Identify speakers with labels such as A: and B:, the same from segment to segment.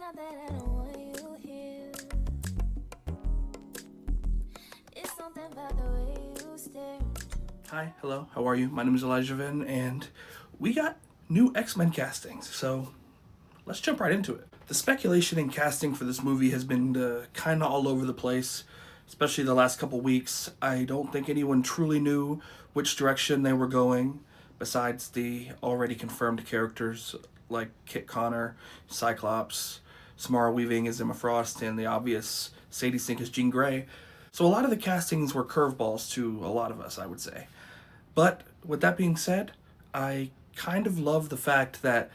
A: not that I don't want you here. It's something about the way you stare.
B: Hi, hello, how are you? My name is Elijah Vin, and we got new X-Men castings, so let's jump right into it. The speculation in casting for this movie has been kind of all over the place, especially the last couple weeks. I don't think anyone truly knew which direction they were going, besides the already confirmed characters like Kit Connor, Cyclops, Samara Weaving as Emma Frost, and the obvious Sadie Sink as Jean Grey. So a lot of the castings were curveballs to a lot of us, I would say. But with that being said, I kind of love the fact that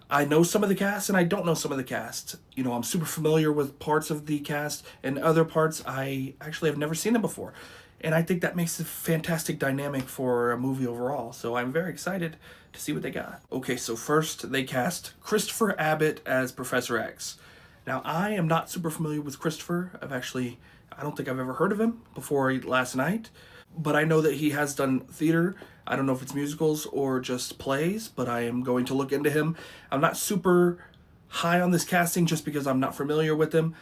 B: I know some of the cast and I don't know some of the cast. You know, I'm super familiar with parts of the cast and other parts I actually have never seen them before. And I think that makes a fantastic dynamic for a movie overall. So I'm very excited to see what they got. Okay, so first they cast Christopher Abbott as Professor X. Now, I am not super familiar with Christopher. I don't think I've ever heard of him before last night. But I know that he has done theater. I don't know if it's musicals or just plays, but I am going to look into him. I'm not super high on this casting just because I'm not familiar with him.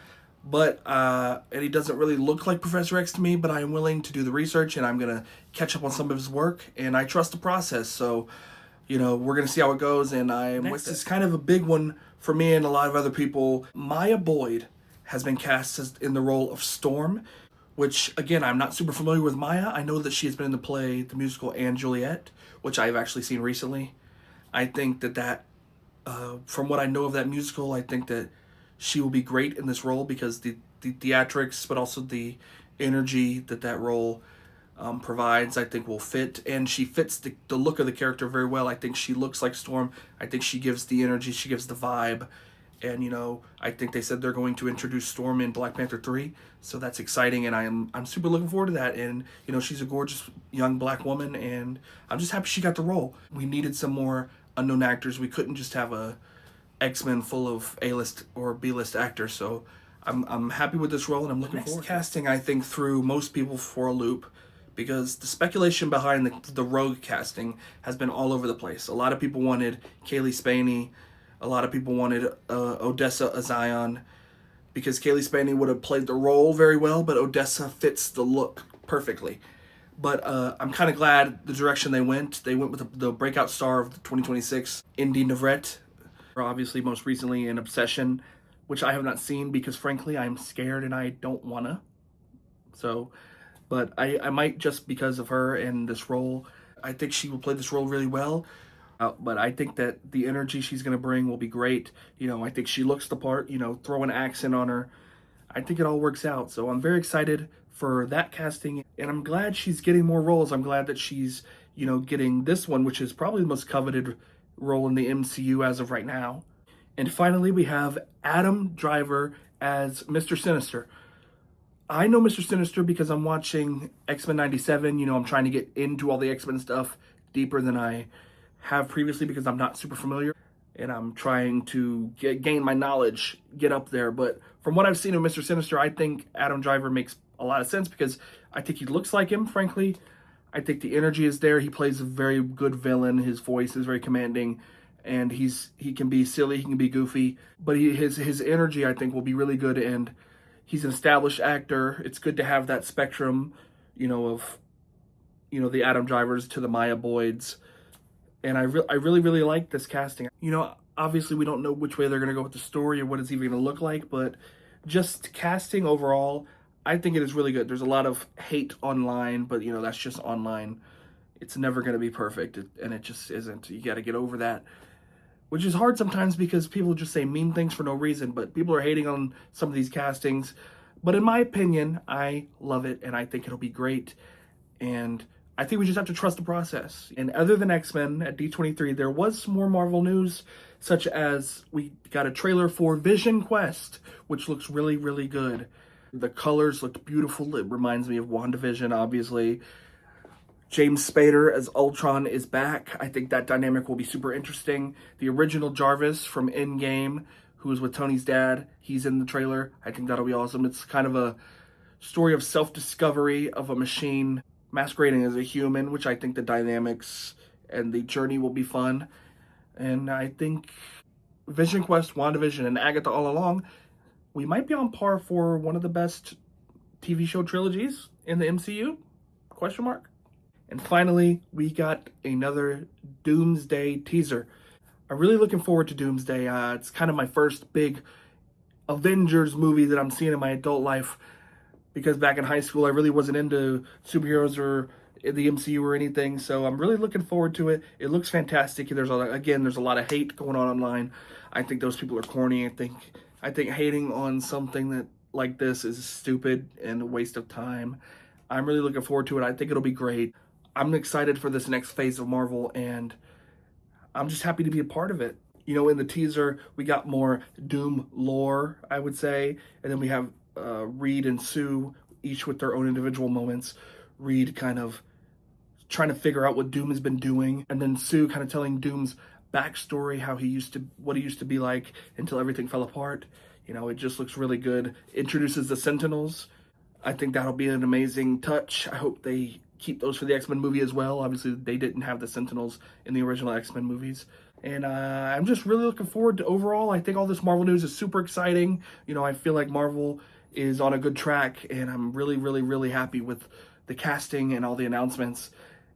B: But, and he doesn't really look like Professor X to me, but I am willing to do the research and I'm going to catch up on some of his work. And I trust the process. So, you know, we're going to see how it goes. And Next is kind of a big one for me and a lot of other people. Maya Boyd has been cast as, in the role of Storm, which, again, I'm not super familiar with Maya. I know that she has been in the play, the musical, and Juliet, which I've actually seen recently. I think from what I know of that musical, I think that she will be great in this role because the theatrics, but also the energy that role provides, I think will fit. And she fits the look of the character very well. I think she looks like Storm. I think she gives the energy, she gives the vibe. And, you know, I think they said they're going to introduce Storm in Black Panther 3, so that's exciting, and I'm super looking forward to that. And, you know, she's a gorgeous young black woman, and I'm just happy she got the role. We needed some more unknown actors. We couldn't just have a X-Men full of A-list or B-list actors, so I'm happy with this role, and I'm looking forward to it. Casting, I think, threw most people for a loop, because the speculation behind the Rogue casting has been all over the place. A lot of people wanted Kaylee Spaney. A lot of people wanted Odessa Azion because Kaylee Spaney would have played the role very well, but Odessa fits the look perfectly. But I'm kind of glad the direction they went. They went with the breakout star of 2026, Indy Navrette, or obviously most recently in Obsession, which I have not seen because, frankly, I'm scared and I don't want to. So, but I might just because of her and this role. I think she will play this role really well. But I think that the energy she's going to bring will be great. You know, I think she looks the part, you know, throw an accent on her. I think it all works out. So I'm very excited for that casting. And I'm glad she's getting more roles. I'm glad that she's, you know, getting this one, which is probably the most coveted role in the MCU as of right now. And finally, we have Adam Driver as Mr. Sinister. I know Mr. Sinister because I'm watching X-Men 97. You know, I'm trying to get into all the X-Men stuff deeper than I have previously because I'm not super familiar, and I'm trying to gain my knowledge, get up there. But from what I've seen of Mr. Sinister, I think Adam Driver makes a lot of sense because I think he looks like him, frankly. I think the energy is there. He plays a very good villain. His voice is very commanding, and he can be silly, he can be goofy, but his energy, I think, will be really good, and he's an established actor. It's good to have that spectrum, you know, of, you know, the Adam Drivers to the Maya Boyds. And I really, really like this casting. You know, obviously we don't know which way they're going to go with the story or what it's even going to look like, but just casting overall, I think it is really good. There's a lot of hate online, but, you know, that's just online. It's never going to be perfect, and it just isn't. You got to get over that, which is hard sometimes because people just say mean things for no reason, but people are hating on some of these castings. But in my opinion, I love it, and I think it'll be great. And I think we just have to trust the process. And other than X-Men at D23, there was some more Marvel news, such as we got a trailer for Vision Quest, which looks really, really good. The colors looked beautiful. It reminds me of WandaVision, obviously. James Spader as Ultron is back. I think that dynamic will be super interesting. The original Jarvis from Endgame, who was with Tony's dad, he's in the trailer. I think that'll be awesome. It's kind of a story of self-discovery of a machine masquerading as a human, which I think the dynamics and the journey will be fun. And I think Vision Quest, WandaVision, and Agatha all along, we might be on par for one of the best TV show trilogies in the MCU? Question mark. And finally, we got another Doomsday teaser. I'm really looking forward to Doomsday. It's kind of my first big Avengers movie that I'm seeing in my adult life, because back in high school, I really wasn't into superheroes or the MCU or anything. So I'm really looking forward to it. It looks fantastic. There's a lot of hate going on online. I think those people are corny. I think hating on something that like this is stupid and a waste of time. I'm really looking forward to it. I think it'll be great. I'm excited for this next phase of Marvel, and I'm just happy to be a part of it. You know, in the teaser, we got more Doom lore, I would say, and then we have Reed and Sue, each with their own individual moments. Reed kind of trying to figure out what Doom has been doing, and then Sue kind of telling Doom's backstory, what he used to be like until everything fell apart. You know, it just looks really good. Introduces the Sentinels. I think that'll be an amazing touch. I hope they keep those for the X-Men movie as well. Obviously, they didn't have the Sentinels in the original X-Men movies. And I'm just really looking forward to overall. I think all this Marvel news is super exciting. You know, I feel like Marvel is on a good track, and I'm really, really, really happy with the casting and all the announcements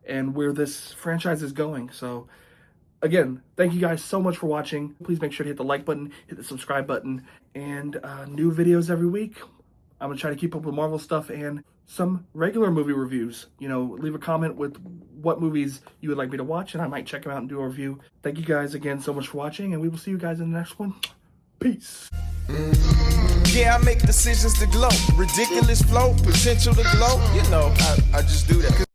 B: and where this franchise is going. So, again, thank you guys so much for watching. Please make sure to hit the like button, hit the subscribe button, and new videos every week. I'm going to try to keep up with Marvel stuff and some regular movie reviews. You know, leave a comment with what movies you would like me to watch, and I might check them out and do a review. Thank you guys again so much for watching, and we will see you guys in the next one. Peace.
C: Yeah, I make decisions to glow. Ridiculous flow, potential to glow. You know, I just do that.